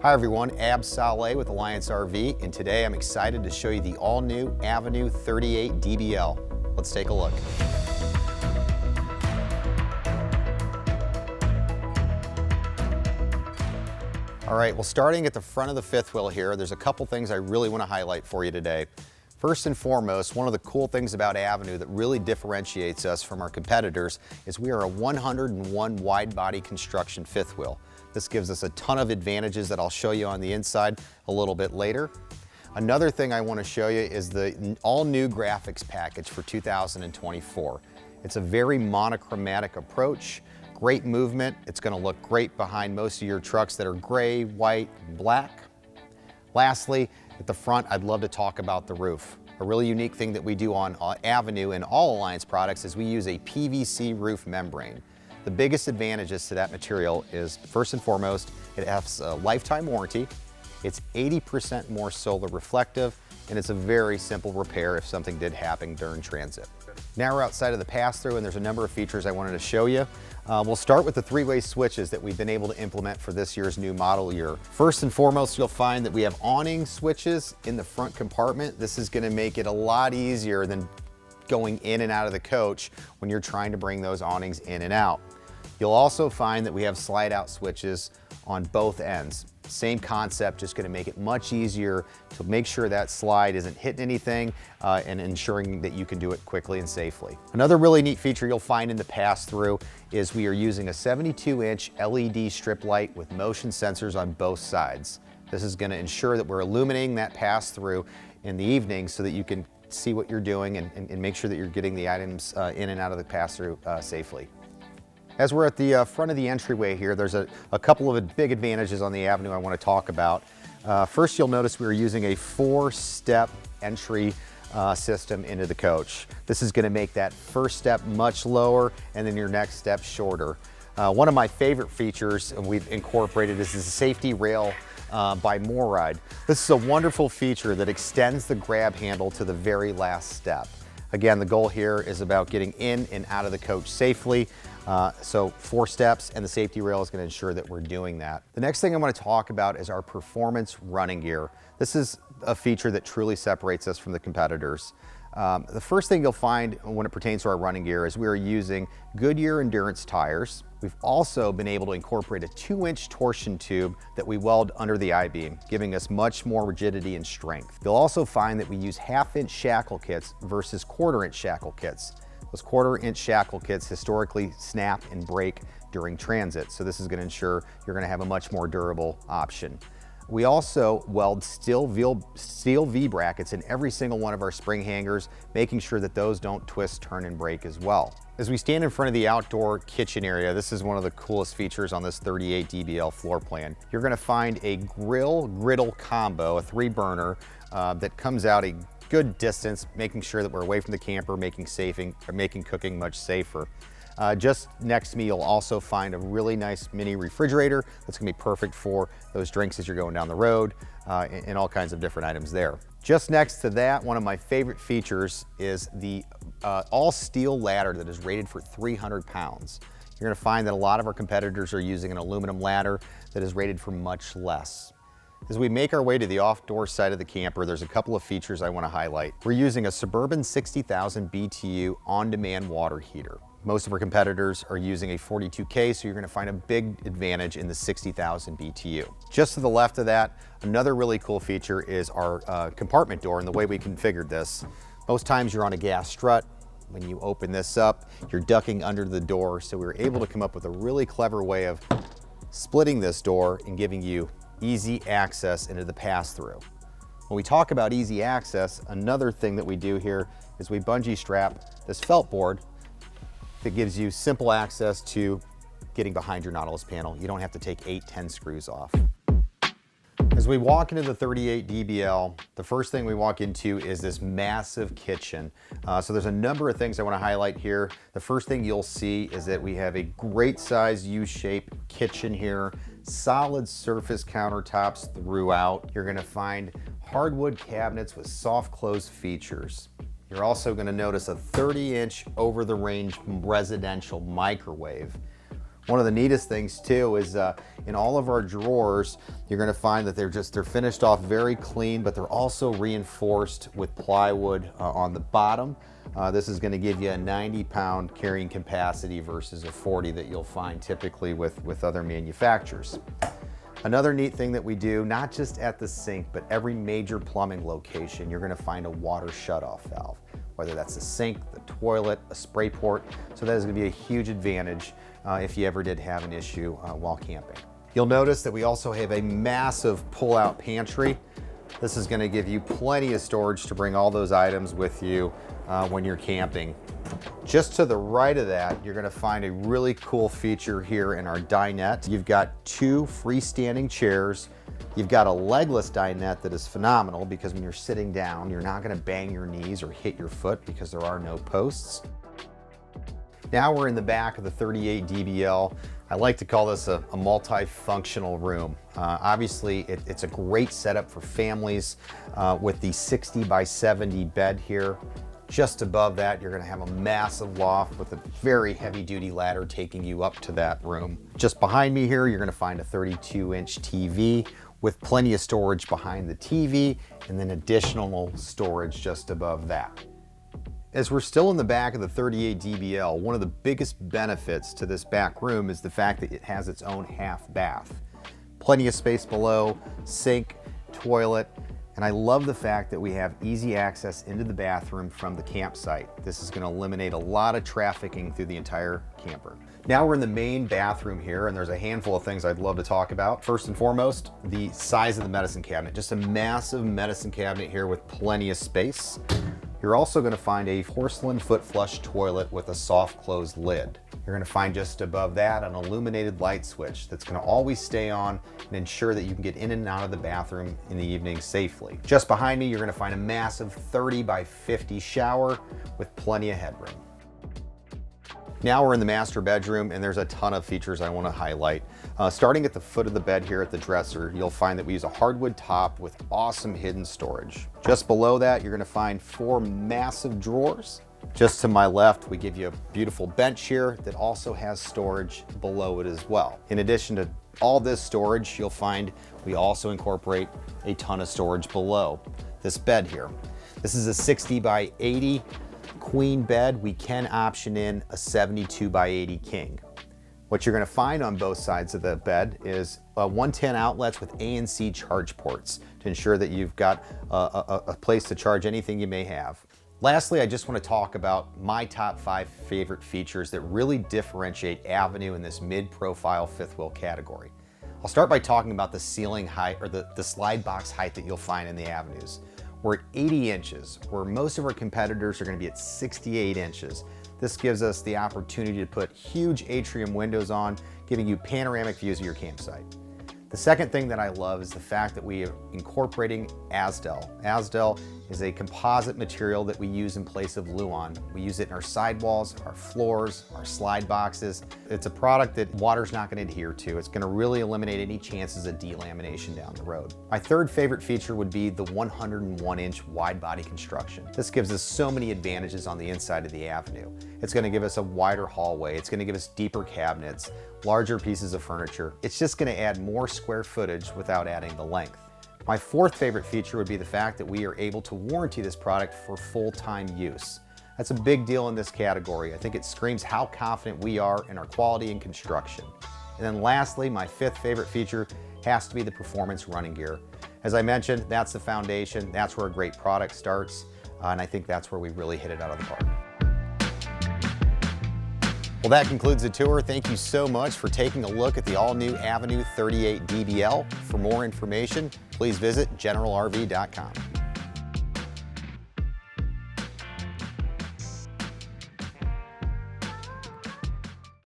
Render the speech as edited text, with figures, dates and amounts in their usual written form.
Hi everyone, Ab Saleh with Alliance RV, and today I'm excited to show you the all-new Avenue 38 DBL. Let's take a look. All right, well, starting at the front of the fifth wheel here, there's a couple things I really want to highlight for you today. First and foremost, one of the cool things about Avenue that really differentiates us from our competitors is we are a 101 wide body construction fifth wheel. This gives us a ton of advantages that I'll show you on the inside a little bit later. Another thing I want to show you is the all-new graphics package for 2024. It's a very monochromatic approach, great movement. It's going to look great behind most of your trucks that are gray, white, and black. Lastly, at the front, I'd love to talk about the roof. A really unique thing that we do on Avenue and all Alliance products is we use a PVC roof membrane. The biggest advantages to that material is, first and foremost, it has a lifetime warranty, it's 80% more solar reflective, and it's a very simple repair if something did happen during transit. Now we're outside of the pass-through, and there's a number of features I wanted to show you. We'll start with the three-way switches that we've been able to implement for this year's new model year. First and foremost, you'll find that we have awning switches in the front compartment. This is going to make it a lot easier than going in and out of the coach when you're trying to bring those awnings in and out. You'll also find that we have slide out switches on both ends. Same concept, just going to make it much easier to make sure that slide isn't hitting anything and ensuring that you can do it quickly and safely. Another really neat feature you'll find in the pass-through is we are using a 72-inch LED strip light with motion sensors on both sides. This is going to ensure that we're illuminating that pass-through in the evening so that you can see what you're doing and make sure that you're getting the items in and out of the pass-through safely. As we're at the front of the entryway here, there's a couple of big advantages on the Avenue I want to talk about. First, you'll notice we're using a 4-step entry system into the coach. This is going to make that first step much lower and then your next step shorter. One of my favorite features we've incorporated is the safety rail by MORryde. This is a wonderful feature that extends the grab handle to the very last step. Again, the goal here is about getting in and out of the coach safely. So 4 steps, and the safety rail is going to ensure that we're doing that. The next thing I want to talk about is our performance running gear. This is a feature that truly separates us from the competitors. The first thing you'll find when it pertains to our running gear is we are using Goodyear Endurance tires. We've also been able to incorporate a 2-inch torsion tube that we weld under the I-beam, giving us much more rigidity and strength. You'll also find that we use 1/2-inch shackle kits versus 1/4-inch shackle kits. Those 1/4-inch shackle kits historically snap and break during transit, so this is going to ensure you're going to have a much more durable option. We also weld steel V-brackets in every single one of our spring hangers, making sure that those don't twist, turn, and break as well. As we stand in front of the outdoor kitchen area, this is one of the coolest features on this 38 DBL floor plan. You're going to find a griddle combo, a 3-burner, that comes out a good distance, making sure that we're away from the camper, making cooking much safer. Just next to me, you'll also find a really nice mini refrigerator that's gonna be perfect for those drinks as you're going down the road and all kinds of different items there. Just next to that, one of my favorite features is the all-steel ladder that is rated for 300 pounds. You're gonna find that a lot of our competitors are using an aluminum ladder that is rated for much less. As we make our way to the off-door side of the camper, there's a couple of features I want to highlight. We're using a Suburban 60,000 BTU on-demand water heater. Most of our competitors are using a 42K, so you're going to find a big advantage in the 60,000 BTU. Just to the left of that, another really cool feature is our compartment door and the way we configured this. Most times you're on a gas strut. When you open this up, you're ducking under the door, so we were able to come up with a really clever way of splitting this door and giving you easy access into the pass-through. When we talk about easy access, another thing that we do here is we bungee strap this felt board that gives you simple access to getting behind your Nautilus panel. You don't have to take 8-10 screws off. As we walk into the 38 DBL, the first thing we walk into is this massive kitchen. So there's a number of things I want to highlight here. The first thing you'll see is that we have a great size U-shaped kitchen here, solid surface countertops throughout. You're going to find hardwood cabinets with soft close features. You're also going to notice a 30-inch over-the-range residential microwave. One of the neatest things too is in all of our drawers, you're going to find that they're finished off very clean, but they're also reinforced with plywood on the bottom. This is going to give you a 90-pound carrying capacity versus a 40 that you'll find typically with other manufacturers. Another neat thing that we do, not just at the sink, but every major plumbing location, you're going to find a water shutoff valve, whether that's the sink, the toilet, a spray port. So that is going to be a huge advantage if you ever did have an issue while camping. You'll notice that we also have a massive pull-out pantry. This is going to give you plenty of storage to bring all those items with you when you're camping. Just to the right of that, you're going to find a really cool feature here in our dinette. You've got 2 freestanding chairs. You've got a legless dinette that is phenomenal because when you're sitting down, you're not going to bang your knees or hit your foot because there are no posts. Now we're in the back of the 38 DBL. I like to call this a multifunctional room. Obviously, it's a great setup for families with the 60 by 70 bed here. Just above that, you're going to have a massive loft with a very heavy-duty ladder taking you up to that room. Just behind me here, you're going to find a 32-inch TV with plenty of storage behind the TV and then additional storage just above that. As we're still in the back of the 38 DBL, one of the biggest benefits to this back room is the fact that it has its own half bath. Plenty of space below, sink, toilet, and I love the fact that we have easy access into the bathroom from the campsite. This is going to eliminate a lot of trafficking through the entire camper. Now we're in the main bathroom here, and there's a handful of things I'd love to talk about. First and foremost, the size of the medicine cabinet. Just a massive medicine cabinet here with plenty of space. You're also going to find a porcelain foot flush toilet with a soft close lid. You're going to find just above that an illuminated light switch that's going to always stay on and ensure that you can get in and out of the bathroom in the evening safely. Just behind me, you're going to find a massive 30 by 50 shower with plenty of headroom. Now we're in the master bedroom, and there's a ton of features I want to highlight. Starting at the foot of the bed here at the dresser, you'll find that we use a hardwood top with awesome hidden storage. Just below that, you're going to find 4 massive drawers. Just to my left, we give you a beautiful bench here that also has storage below it as well. In addition to all this storage, you'll find we also incorporate a ton of storage below this bed here. This is a 60 by 80 queen bed. We can option in a 72 by 80 king. What you're going to find on both sides of the bed is 110 outlets with A and C charge ports to ensure that you've got a place to charge anything you may have. Lastly, I just want to talk about my top 5 favorite features that really differentiate Avenue in this mid-profile fifth wheel category. I'll start by talking about the ceiling height, or the slide box height that you'll find in the Avenues. We're at 80 inches, where most of our competitors are going to be at 68 inches. This gives us the opportunity to put huge atrium windows on, giving you panoramic views of your campsite. The second thing that I love is the fact that we are incorporating Azdel. Azdel is a composite material that we use in place of Luan. We use it in our sidewalls, our floors, our slide boxes. It's a product that water's not going to adhere to. It's going to really eliminate any chances of delamination down the road. My third favorite feature would be the 101-inch wide body construction. This gives us so many advantages on the inside of the Avenue. It's going to give us a wider hallway. It's going to give us deeper cabinets, larger pieces of furniture. It's just going to add more square footage without adding the length. My fourth favorite feature would be the fact that we are able to warranty this product for full-time use. That's a big deal in this category. I think it screams how confident we are in our quality and construction. And then lastly, my fifth favorite feature has to be the performance running gear. As I mentioned, that's the foundation. That's where a great product starts. And I think that's where we really hit it out of the park. Well, that concludes the tour. Thank you so much for taking a look at the all-new Avenue 38 DBL. For more information, please visit generalrv.com.